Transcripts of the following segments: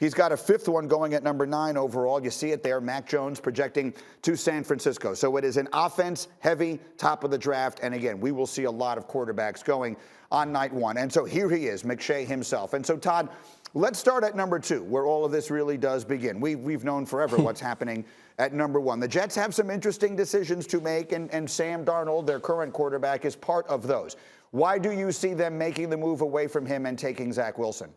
He's got a fifth one going at number 9 overall. You see it there, Mac Jones projecting to San Francisco. So it is an offense-heavy top of the draft. And again, we will see a lot of quarterbacks going on night 1. And so here he is, McShay himself. And so, Todd, let's start at number 2, where all of this really does begin. We've known forever what's happening at number 1. The Jets have some interesting decisions to make, and Sam Darnold, their current quarterback, is part of those. Why do you see them making the move away from him and taking Zach Wilson?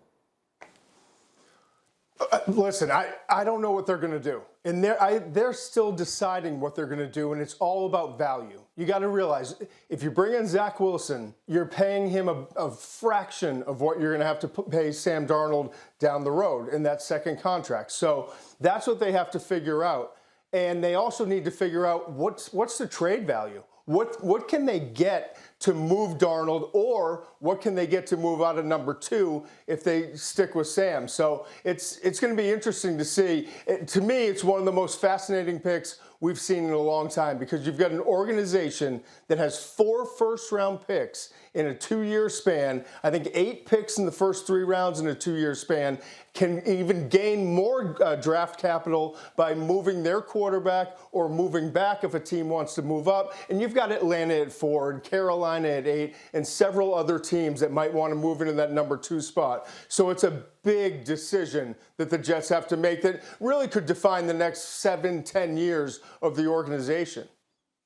Listen, I don't know what they're going to do. And they're still deciding what they're going to do, and it's all about value. You got to realize, if you bring in Zach Wilson, you're paying him a fraction of what you're going to have to pay Sam Darnold down the road in that second contract. So that's what they have to figure out. And they also need to figure out what's the trade value. What can they get to move Darnold, or what can they get to move out of number 2 if they stick with Sam? So it's going to be interesting to see. To me, it's one of the most fascinating picks we've seen in a long time, because you've got an organization that has 4 first-round picks in a 2-year span. I think 8 picks in the first 3 rounds in a 2-year span, can even gain more draft capital by moving their quarterback or moving back if a team wants to move up. And you've got Atlanta at 4 and Carolina at 8 and several other teams that might want to move into that number 2 spot. So it's a big decision that the Jets have to make that really could define the next 7-10 years of the organization.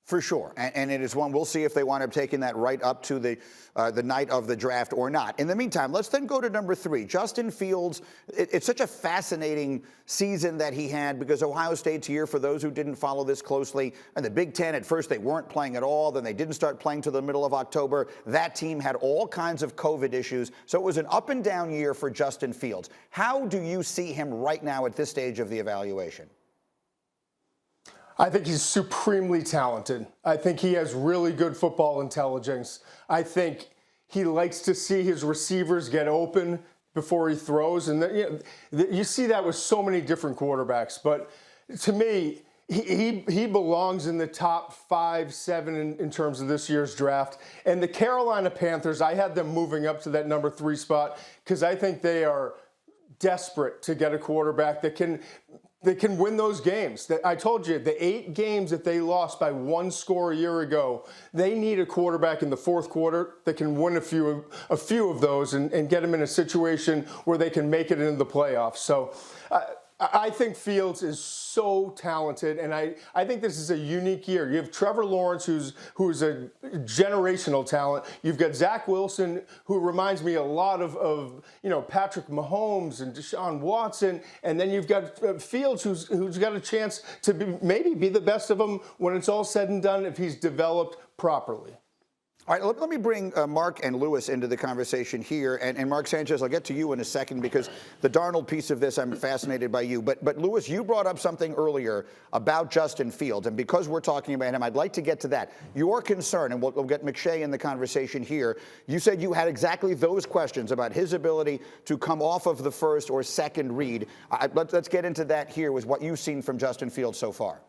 For sure, and it is one we'll see if they wind up taking that right up to the night of the draft or not. In the meantime, let's then go to number 3, Justin Fields. It's such a fascinating season that he had, because Ohio State's here, for those who didn't follow this closely, and the Big Ten, at first they weren't playing at all, then they didn't start playing till the middle of October. That team had all kinds of COVID issues, so it was an up and down year for Justin Fields. How do you see him right now at this stage of the evaluation? I think he's supremely talented. I think he has really good football intelligence. I think he likes to see his receivers get open before he throws. And you see that with so many different quarterbacks. But to me, he belongs in the top 5, 7 in terms of this year's draft. And the Carolina Panthers, I had them moving up to that number 3 spot, because I think they are desperate to get a quarterback that can win those games. I told you, the 8 games that they lost by 1 score a year ago, they need a quarterback in the fourth quarter that can win a few of those and get them in a situation where they can make it into the playoffs. So I think Fields is so talented, and I think this is a unique year. You have Trevor Lawrence, who's a generational talent. You've got Zach Wilson, who reminds me a lot of Patrick Mahomes and Deshaun Watson, and then you've got Fields, who's got a chance to maybe be the best of them when it's all said and done, if he's developed properly. All right, let me bring Mark and Lewis into the conversation here. And Mark Sanchez, I'll get to you in a second, because the Darnold piece of this, I'm fascinated by you. But Lewis, you brought up something earlier about Justin Fields. And because we're talking about him, I'd like to get to that. Your concern, and we'll get McShay in the conversation here, you said you had exactly those questions about his ability to come off of the first or second read. Let's get into that here with what you've seen from Justin Fields so far.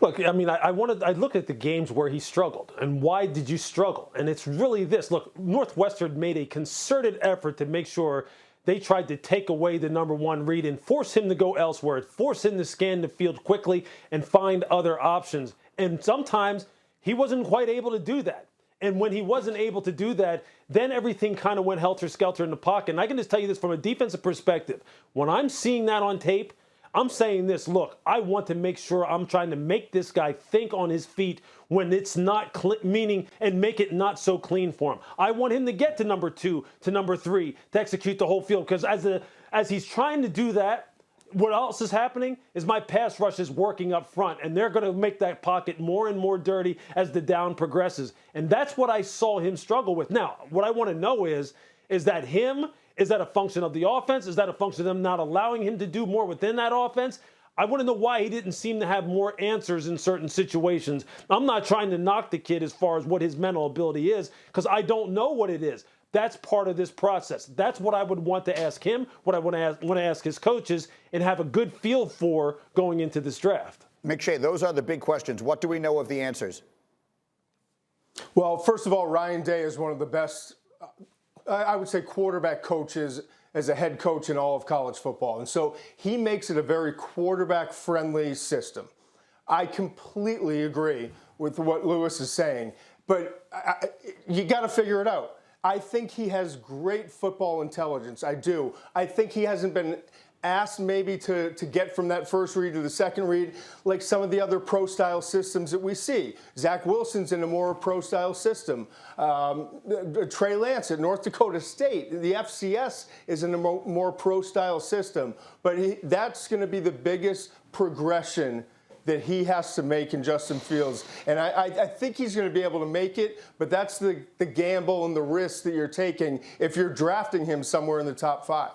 Look, I mean, I look at the games where he struggled, and why did you struggle? And it's really this. Look, Northwestern made a concerted effort to make sure they tried to take away the number 1 read and force him to go elsewhere, force him to scan the field quickly and find other options. And sometimes he wasn't quite able to do that. And when he wasn't able to do that, then everything kind of went helter-skelter in the pocket. And I can just tell you this from a defensive perspective. When I'm seeing that on tape, I'm saying this, look, I want to make sure I'm trying to make this guy think on his feet when it's not meaning, and make it not so clean for him. I want him to get to number 2, to number 3, to execute the whole field, because as he's trying to do that, what else is happening is my pass rush is working up front, and they're going to make that pocket more and more dirty as the down progresses. And that's what I saw him struggle with. Now, what I want to know is that him? Is that a function of the offense? Is that a function of them not allowing him to do more within that offense? I want to know why he didn't seem to have more answers in certain situations. I'm not trying to knock the kid as far as what his mental ability is, because I don't know what it is. That's part of this process. That's what I would want to ask him, what I want to ask his coaches, and have a good feel for going into this draft. McShay, those are the big questions. What do we know of the answers? Well, first of all, Ryan Day is one of the best I would say quarterback coaches as a head coach in all of college football. And so he makes it a very quarterback-friendly system. I completely agree with what Lewis is saying, but you got to figure it out. I think he has great football intelligence. I do. I think he hasn't been asked maybe to get from that first read to the second read like some of the other pro-style systems that we see. Zach Wilson's in a more pro-style system. Trey Lance at North Dakota State, the FCS is in a more pro-style system. But that's going to be the biggest progression that he has to make in Justin Fields. And I think he's going to be able to make it, but that's the gamble and the risk that you're taking if you're drafting him somewhere in the top 5.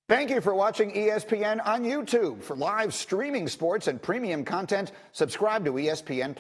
Thank you for watching ESPN on YouTube. For live streaming sports and premium content, subscribe to ESPN+.